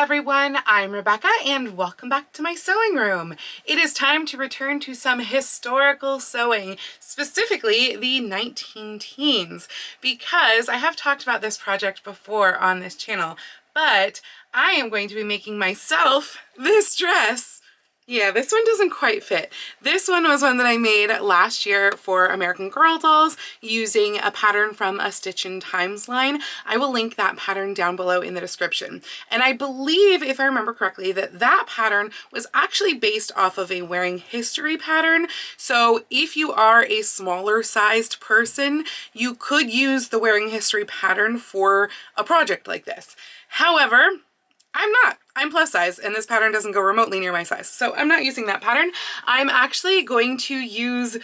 everyone, I'm Rebecca and welcome back to my sewing room. It is time to return to some historical sewing, specifically the 19 teens, because I have talked about this project before on this channel, but I am going to be making myself this dress. Yeah, this one doesn't quite fit. This one was one that I made last year for American Girl dolls using a pattern from a Stitch in Times line. I will link that pattern down below in the description. And I believe, if I remember correctly, that pattern was actually based off of a wearing history pattern. So if you are a smaller sized person, you could use the wearing history pattern for a project like this. However, I'm not. I'm plus size and this pattern doesn't go remotely near my size. So I'm not using that pattern. I'm actually going to use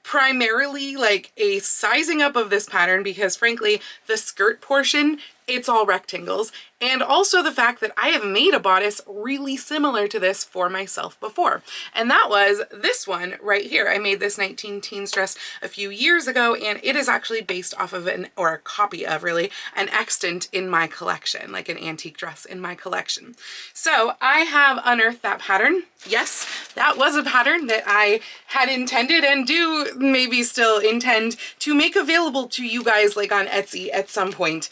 primarily like a sizing up of this pattern because frankly, the skirt portion, it's all rectangles. And also the fact that I have made a bodice really similar to this for myself before. And that was this one right here. I made this 19 teens dress a few years ago and it is actually based off of or a copy of really, an extant in my collection, like an antique dress in my collection. So I have unearthed that pattern. Yes, that was a pattern that I had intended and do maybe still intend to make available to you guys like on Etsy at some point.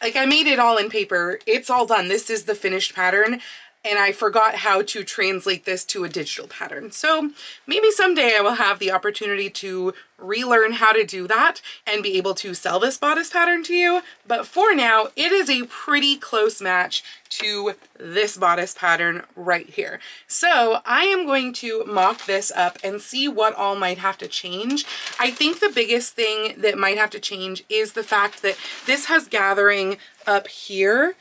Like I made it all in paper. It's all done. This is the finished pattern and I forgot how to translate this to a digital pattern. So maybe someday I will have the opportunity to relearn how to do that and be able to sell this bodice pattern to you. But for now, it is a pretty close match to this bodice pattern right here. So I am going to mock this up and see what all might have to change. I think the biggest thing that might have to change is the fact that this has gathering up here.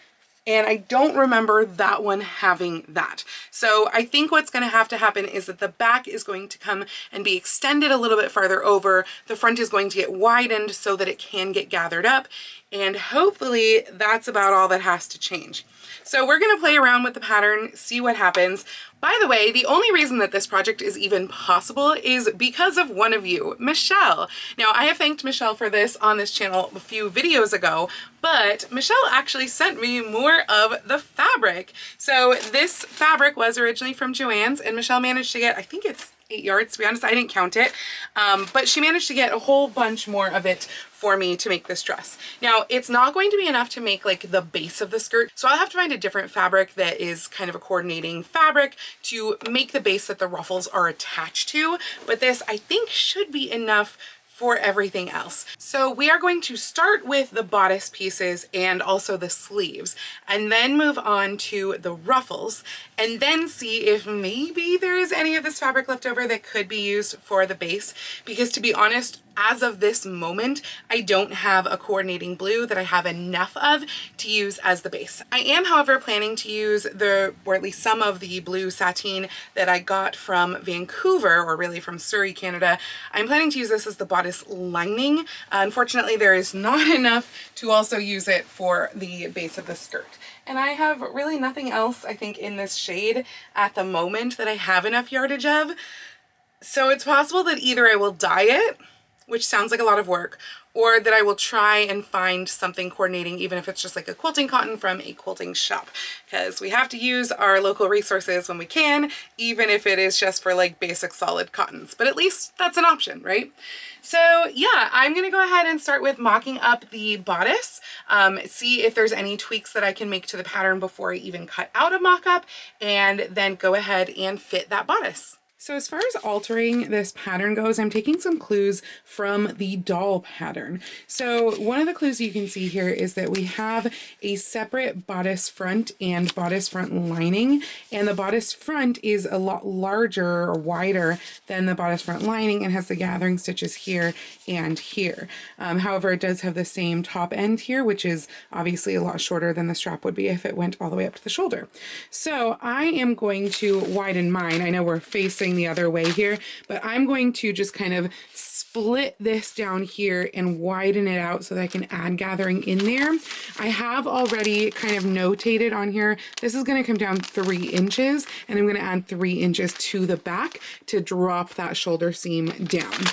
And I don't remember that one having that. So I think what's going to happen is that the back is going to come and be extended a little bit farther over. The front is going to get widened so that it can get gathered up. And hopefully that's about all that has to change. So we're going to play around with the pattern, see what happens. By the way, the only reason that this project is even possible is because of one of you, Michelle. Now, I have thanked Michelle for this on this channel a few videos ago, but Michelle actually sent me more of the fabric. So this fabric was originally from Joann's and Michelle managed to get, I think it's 8 yards, to be honest, I didn't count it, but she managed to get a whole bunch more of it for me to make this dress. Now, it's not going to be enough to make like the base of the skirt, so I'll have to find a different fabric that is kind of a coordinating fabric to make the base that the ruffles are attached to, but this I think should be enough for everything else. So we are going to start with the bodice pieces and also the sleeves, and then move on to the ruffles, and then see if maybe there is any of this fabric left over that could be used for the base, because to be honest, as of this moment, I don't have a coordinating blue that I have enough of to use as the base. I am, however, planning to use or at least some of the blue sateen that I got from Vancouver, or really from Surrey, Canada. I'm planning to use this as the bodice lining. Unfortunately, there is not enough to also use it for the base of the skirt. And I have really nothing else, I think, in this shade at the moment that I have enough yardage of. So it's possible that either I will dye it, which sounds like a lot of work, or that I will try and find something coordinating, even if it's just like a quilting cotton from a quilting shop, because we have to use our local resources when we can, even if it is just for like basic solid cottons, but at least that's an option, right? So yeah, I'm gonna go ahead and start with mocking up the bodice, see if there's any tweaks that I can make to the pattern before I even cut out a mock-up, and then go ahead and fit that bodice. So as far as altering this pattern goes, I'm taking some clues from the doll pattern. So one of the clues you can see here is that we have a separate bodice front and bodice front lining, and the bodice front is a lot larger or wider than the bodice front lining and has the gathering stitches here and here. However, it does have the same top end here, which is obviously a lot shorter than the strap would be if it went all the way up to the shoulder. So I am going to widen mine. I know we're facing the other way here, but I'm going to just kind of split this down here and widen it out so that I can add gathering in there. I have already kind of notated on here, this is going to come down 3 inches, and I'm going to add 3 inches to the back to drop that shoulder seam down.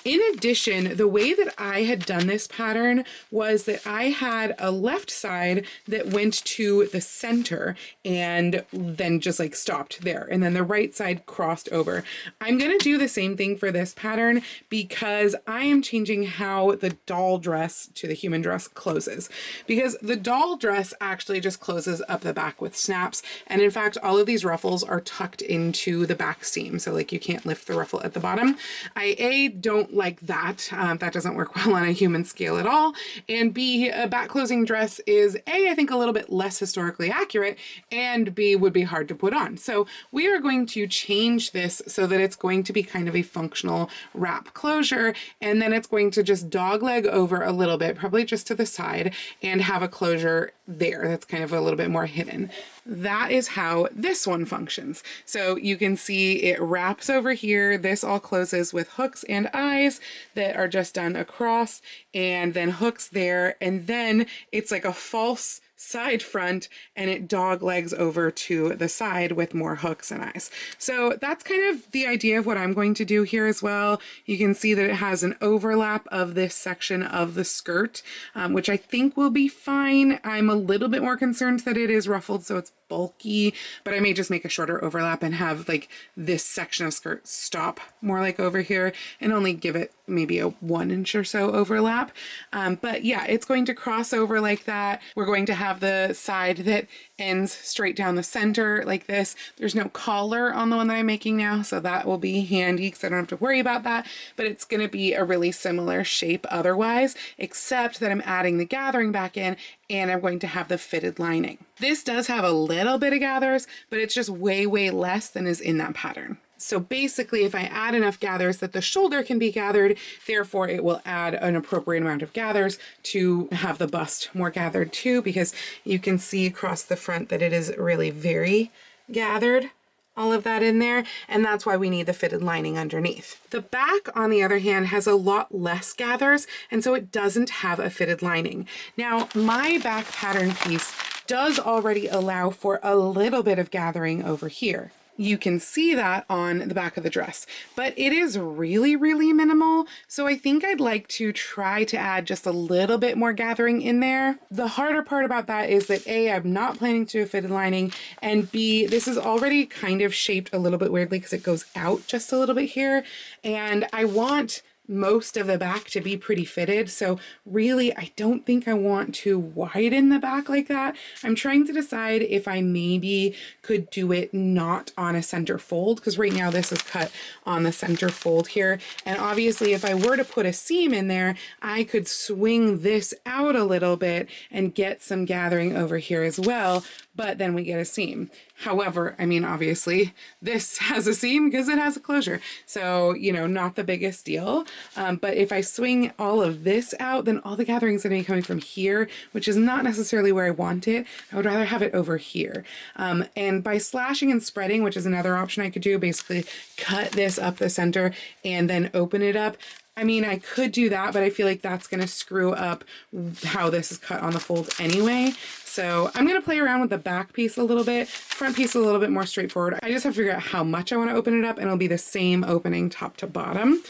In addition, the way that I had done this pattern was that I had a left side that went to the center and then just like stopped there. And then the right side crossed over. I'm going to do the same thing for this pattern because I am changing how the doll dress to the human dress closes, because the doll dress actually just closes up the back with snaps. And in fact, all of these ruffles are tucked into the back seam. So like you can't lift the ruffle at the bottom. I don't like that. That doesn't work well on a human scale at all. And B, a back closing dress is I think a little bit less historically accurate, and B, would be hard to put on. So we are going to change this so that it's going to be kind of a functional wrap closure, and then it's going to just dogleg over a little bit, probably just to the side, and have a closure there that's kind of a little bit more hidden. That is how this one functions. So you can see it wraps over here. This all closes with hooks and eyes that are just done across, and then hooks there. And then it's like a false side front, and it dog legs over to the side with more hooks and eyes. So that's kind of the idea of what I'm going to do here as well. You can see that it has an overlap of this section of the skirt, which I think will be fine. I'm a little bit more concerned that it is ruffled, so it's bulky, but I may just make a shorter overlap and have like this section of skirt stop more like over here and only give it maybe a 1 inch or so overlap. But yeah, it's going to cross over like that. We're going to have the side that ends straight down the center like this. There's no collar on the one that I'm making now, so that will be handy because I don't have to worry about that, but it's going to be a really similar shape otherwise, except that I'm adding the gathering back in, and I'm going to have the fitted lining. This does have a little bit of gathers, but it's just way, way less than is in that pattern. So basically, if I add enough gathers that the shoulder can be gathered, therefore it will add an appropriate amount of gathers to have the bust more gathered too, because you can see across the front that it is really very gathered, all of that in there, and that's why we need the fitted lining underneath. The back, on the other hand, has a lot less gathers, and so it doesn't have a fitted lining. Now, my back pattern piece does already allow for a little bit of gathering over here. You can see that on the back of the dress, but it is really, really minimal. So I think I'd like to try to add just a little bit more gathering in there. The harder part about that is that A, I'm not planning to do a fitted lining, and B, this is already kind of shaped a little bit weirdly because it goes out just a little bit here. And I want most of the back to be pretty fitted. So really, I don't think I want to widen the back like that. I'm trying to decide if I maybe could do it not on a center fold, because right now this is cut on the center fold here. And obviously if I were to put a seam in there, I could swing this out a little bit and get some gathering over here as well, but then we get a seam. However, I mean, obviously this has a seam because it has a closure. So, you know, not the biggest deal. But if I swing all of this out, then all the gathering is going to be coming from here, which is not necessarily where I want it. I would rather have it over here. And by slashing and spreading, which is another option I could do, basically cut this up the center and then open it up. I mean, I could do that, but I feel like that's going to screw up how this is cut on the fold anyway. So I'm going to play around with the back piece a little bit. Front piece a little bit more straightforward. I just have to figure out how much I want to open it up, and it'll be the same opening top to bottom.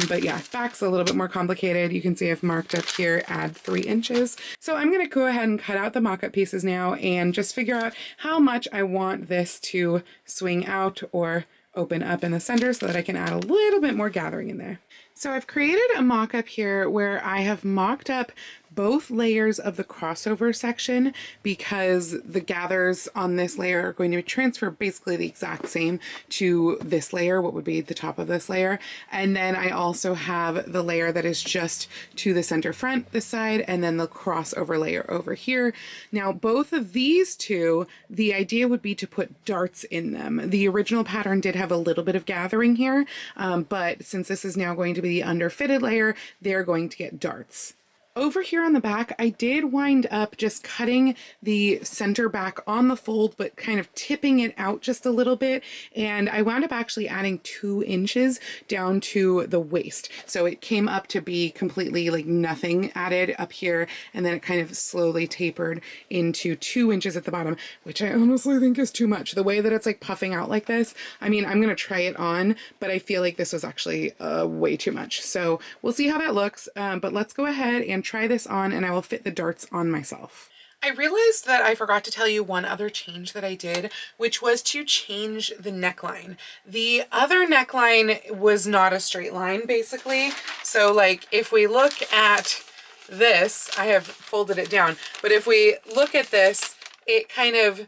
But yeah, back's a little bit more complicated. You can see I've marked up here, add 3 inches. So I'm going to go ahead and cut out the mock-up pieces now and just figure out how much I want this to swing out or open up in the center so that I can add a little bit more gathering in there. So I've created a mock-up here where I have mocked up both layers of the crossover section because the gathers on this layer are going to transfer basically the exact same to this layer, what would be the top of this layer. And then I also have the layer that is just to the center front, this side, and then the crossover layer over here. Now, both of these two, the idea would be to put darts in them. The original pattern did have a little bit of gathering here, but since this is now going to be the underfitted layer, they're going to get darts. Over here on the back, I did wind up just cutting the center back on the fold, but kind of tipping it out just a little bit. And I wound up actually adding 2 inches down to the waist. So it came up to be completely like nothing added up here. And then it kind of slowly tapered into 2 inches at the bottom, which I honestly think is too much. The way that it's like puffing out like this, I mean, I'm going to try it on, but I feel like this was actually way too much. So we'll see how that looks. But let's go ahead and try this on, and I will fit the darts on myself. I realized that I forgot to tell you one other change that I did, which was to change the neckline. The other neckline was not a straight line, basically. So like if we look at this, I have folded it down, but if we look at this, it kind of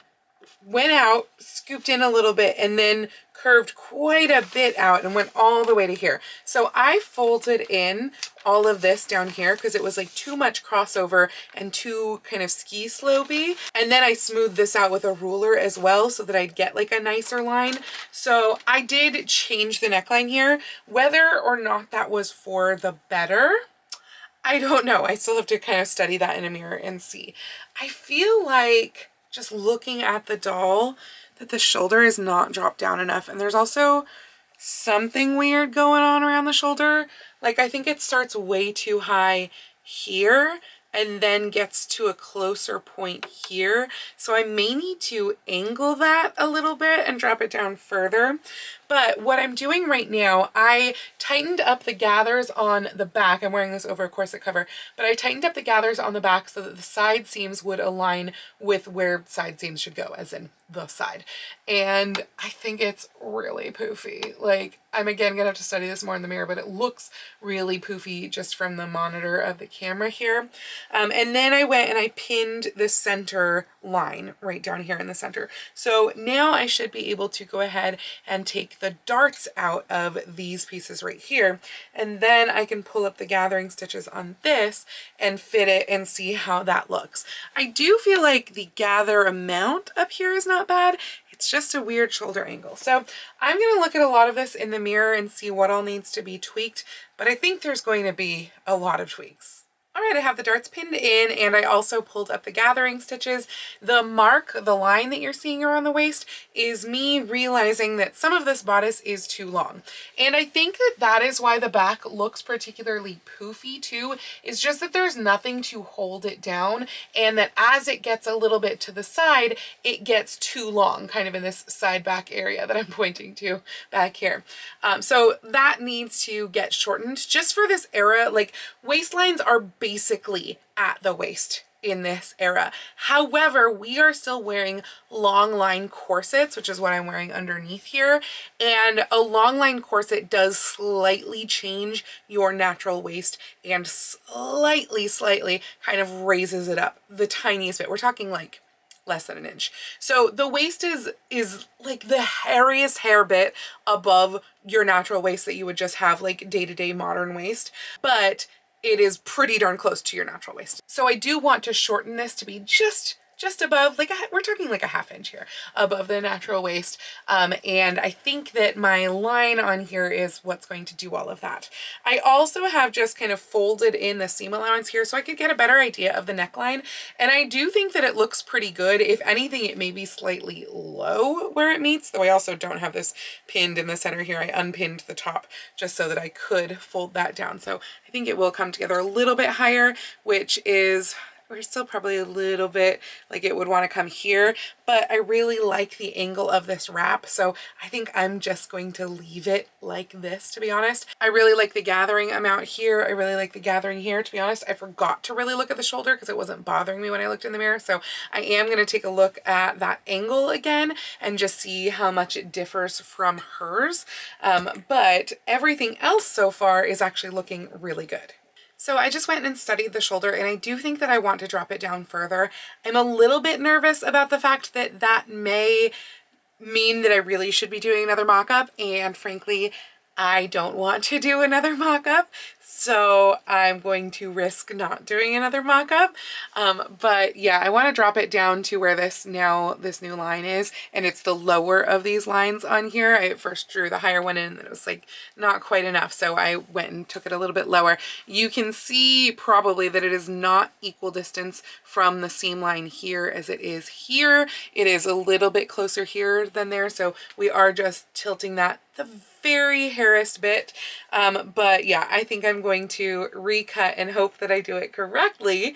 went out, scooped in a little bit, and then curved quite a bit out and went all the way to here. So I folded in all of this down here because it was like too much crossover and too kind of ski slopey. And then I smoothed this out with a ruler as well so that I'd get like a nicer line. So I did change the neckline here. Whether or not that was for the better, I don't know. I still have to kind of study that in a mirror and see. I feel like just looking at the doll that the shoulder is not dropped down enough. And there's also something weird going on around the shoulder. Like I think it starts way too high here and then gets to a closer point here. So I may need to angle that a little bit and drop it down further. But what I'm doing right now, I tightened up the gathers on the back. I'm wearing this over a corset cover, but I tightened up the gathers on the back so that the side seams would align with where side seams should go, as in the side. And I think it's really poofy. Like, I'm again gonna have to study this more in the mirror, but it looks really poofy just from the monitor of the camera here. And then I went and I pinned the center line right down here in the center. So now I should be able to go ahead and take the darts out of these pieces right here, and then I can pull up the gathering stitches on this and fit it and see how that looks. I do feel like the gather amount up here is not bad. It's just a weird shoulder angle. So I'm going to look at a lot of this in the mirror and see what all needs to be tweaked, but I think there's going to be a lot of tweaks. All right, I have the darts pinned in and I also pulled up the gathering stitches. The mark, the line that you're seeing around the waist is me realizing that some of this bodice is too long. And I think that that is why the back looks particularly poofy too, is just that there's nothing to hold it down and that as it gets a little bit to the side, it gets too long, kind of in this side back area that I'm pointing to back here. So that needs to get shortened just for this era. Like waistlines are basically at the waist in this era. However, we are still wearing long line corsets, which is what I'm wearing underneath here. And a long line corset does slightly change your natural waist and slightly kind of raises it up the tiniest bit. We're talking like less than an inch. So the waist is like the hairiest hair bit above your natural waist that you would just have like day-to-day modern waist, but it is pretty darn close to your natural waist. So I do want to shorten this to be just above, like we're talking like a ½ inch here above the natural waist. And I think that my line on here is what's going to do all of that. I also have just kind of folded in the seam allowance here so I could get a better idea of the neckline. And I do think that it looks pretty good. If anything, it may be slightly low where it meets, though I also don't have this pinned in the center here. I unpinned the top just so that I could fold that down. So I think it will come together a little bit higher, which is, we're still probably a little bit like it would want to come here, but I really like the angle of this wrap. So I think I'm just going to leave it like this, to be honest. I really like the gathering amount here. I really like the gathering here, to be honest. I forgot to really look at the shoulder because it wasn't bothering me when I looked in the mirror. So I am going to take a look at that angle again and just see how much it differs from hers. But everything else so far is actually looking really good. So I just went and studied the shoulder and I do think that I want to drop it down further. I'm a little bit nervous about the fact that that may mean that I really should be doing another mock-up, and frankly, I don't want to do another mock-up. So I'm going to risk not doing another mock-up. But yeah, I want to drop it down to where this new line is, and it's the lower of these lines on here. I at first drew the higher one in, and it was like not quite enough, so I went and took it a little bit lower. You can see probably that it is not equal distance from the seam line here as it is here. It is a little bit closer here than there, so we are just tilting that the very hairest bit. But yeah, I think I'm going to recut and hope that I do it correctly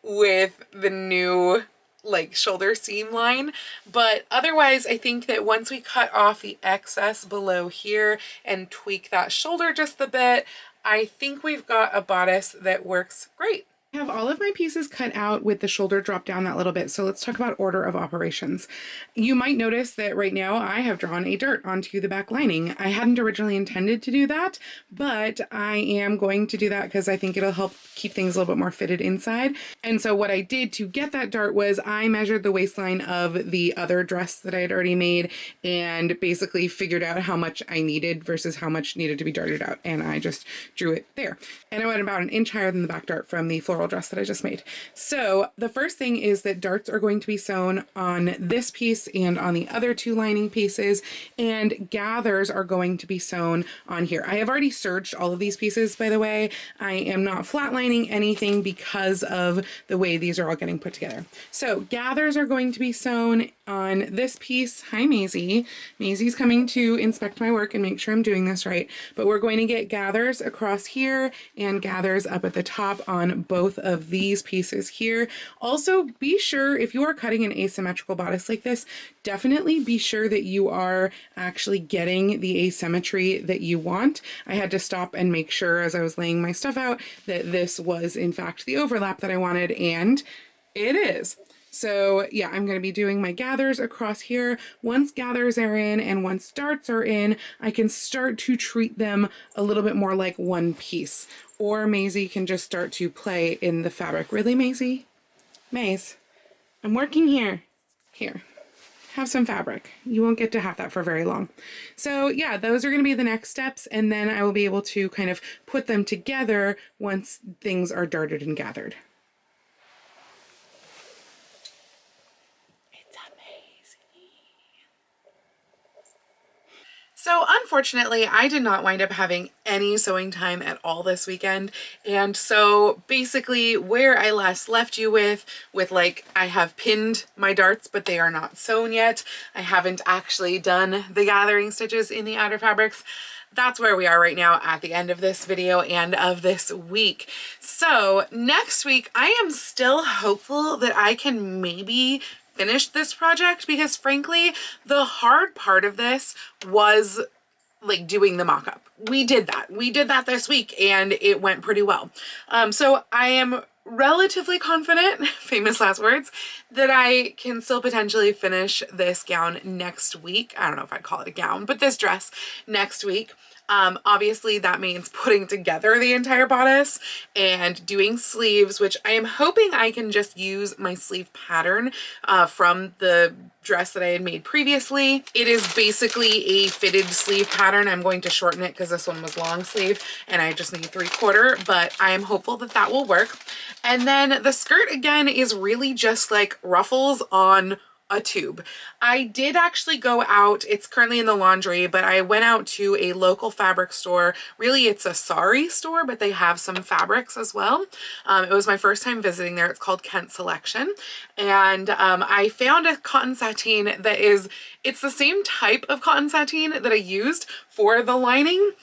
with the new like shoulder seam line. But otherwise, I think that once we cut off the excess below here and tweak that shoulder just a bit, I think we've got a bodice that works great. I have all of my pieces cut out with the shoulder drop down that little bit. So let's talk about order of operations. You might notice that right now I have drawn a dart onto the back lining. I hadn't originally intended to do that, but I am going to do that because I think it'll help keep things a little bit more fitted inside. And so what I did to get that dart was I measured the waistline of the other dress that I had already made and basically figured out how much I needed versus how much needed to be darted out. And I just drew it there. And I went about an inch higher than the back dart from the floral dress that I just made. So the first thing is that darts are going to be sewn on this piece and on the other two lining pieces, and gathers are going to be sewn on here. I have already serged all of these pieces, by the way. I am not flatlining anything because of the way these are all getting put together. So gathers are going to be sewn on this piece. Hi, Maisie. Maisie's coming to inspect my work and make sure I'm doing this right. But we're going to get gathers across here and gathers up at the top on both of these pieces here. Also, be sure if you are cutting an asymmetrical bodice like this, definitely be sure that you are actually getting the asymmetry that you want. I had to stop and make sure as I was laying my stuff out that this was in fact the overlap that I wanted, and it is. So yeah, I'm going to be doing my gathers across here. Once gathers are in and once darts are in, I can start to treat them a little bit more like one piece. Or Maisie can just start to play in the fabric. Really, Maisie? Maze, I'm working here. Here, have some fabric. You won't get to have that for very long. So yeah, those are going to be the next steps, and then I will be able to kind of put them together once things are darted and gathered. So unfortunately, I did not wind up having any sewing time at all this weekend. And so basically where I last left you with like, I have pinned my darts, but they are not sewn yet. I haven't actually done the gathering stitches in the outer fabrics. That's where we are right now at the end of this video and of this week. So next week, I am still hopeful that I can maybe finish this project, because frankly, the hard part of this was like doing the mock-up. We did that this week and it went pretty well. So I am relatively confident, famous last words, that I can still potentially finish this gown next week. I don't know if I'd call it a gown, but this dress next week. Obviously that means putting together the entire bodice and doing sleeves, which I am hoping I can just use my sleeve pattern from the dress that I had made previously. It is basically a fitted sleeve pattern. I'm going to shorten it because this one was long sleeve and I just need 3/4, but I am hopeful that that will work. And then the skirt again is really just like ruffles on a tube. I did actually go out, it's currently in the laundry, but I went out to a local fabric store. Really, it's a sari store, but they have some fabrics as well. It was my first time visiting there. It's called Kent Selection. And I found a cotton sateen that is, it's the same type of cotton sateen that I used for the lining,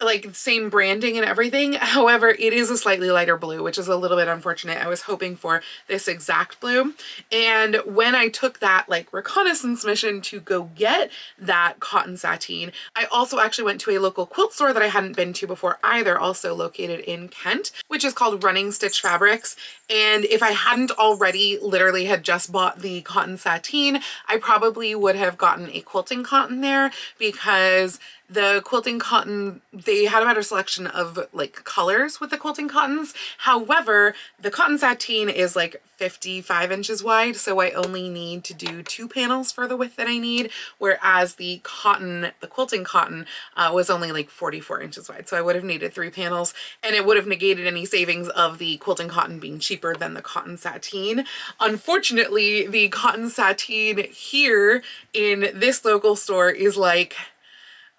like same branding and everything. However, it is a slightly lighter blue, which is a little bit unfortunate. I was hoping for this exact blue. And when I took that like reconnaissance mission to go get that cotton sateen, I also actually went to a local quilt store that I hadn't been to before either, also located in Kent, which is called Running Stitch Fabrics. And if I hadn't already literally had just bought the cotton sateen, I probably would have gotten a quilting cotton there, because The quilting cotton, they had a better selection of like colors with the quilting cottons. However, the cotton sateen is like 55 inches wide, so I only need to do 2 panels for the width that I need, whereas the cotton, the quilting cotton, was only like 44 inches wide, so I would have needed 3 panels, and it would have negated any savings of the quilting cotton being cheaper than the cotton sateen. Unfortunately, the cotton sateen here in this local store is like,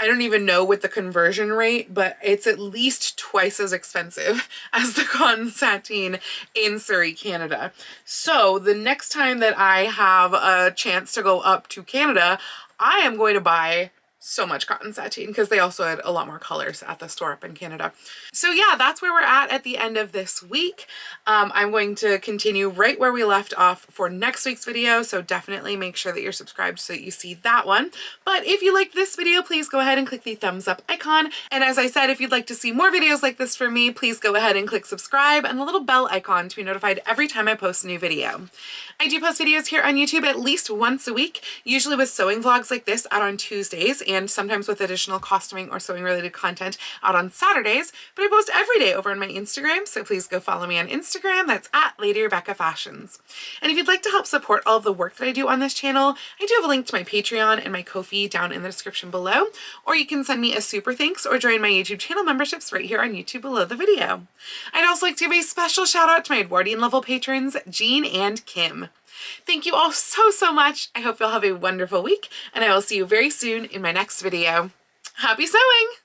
I don't even know what the conversion rate, but it's at least twice as expensive as the cotton sateen in Surrey, Canada. So the next time that I have a chance to go up to Canada, I am going to buy so much cotton sateen because they also had a lot more colors at the store up in Canada. So yeah, that's where we're at the end of this week. I'm going to continue right where we left off for next week's video, so definitely make sure that you're subscribed so that you see that one. But if you liked this video, please go ahead and click the thumbs up icon. And as I said, if you'd like to see more videos like this from me, please go ahead and click subscribe and the little bell icon to be notified every time I post a new video. I do post videos here on YouTube at least once a week, usually with sewing vlogs like this out on Tuesdays, and sometimes with additional costuming or sewing related content out on Saturdays, but I post every day over on my Instagram, so please go follow me on Instagram. That's at Lady Rebecca Fashions. And if you'd like to help support all of the work that I do on this channel, I do have a link to my Patreon and my Ko-fi down in the description below, or you can send me a super thanks or join my YouTube channel memberships right here on YouTube below the video. I'd also like to give a special shout out to my Edwardian level patrons, Jean and Kim. Thank you all so much. I hope you'll have a wonderful week, and I will see you very soon in my next video. Happy sewing!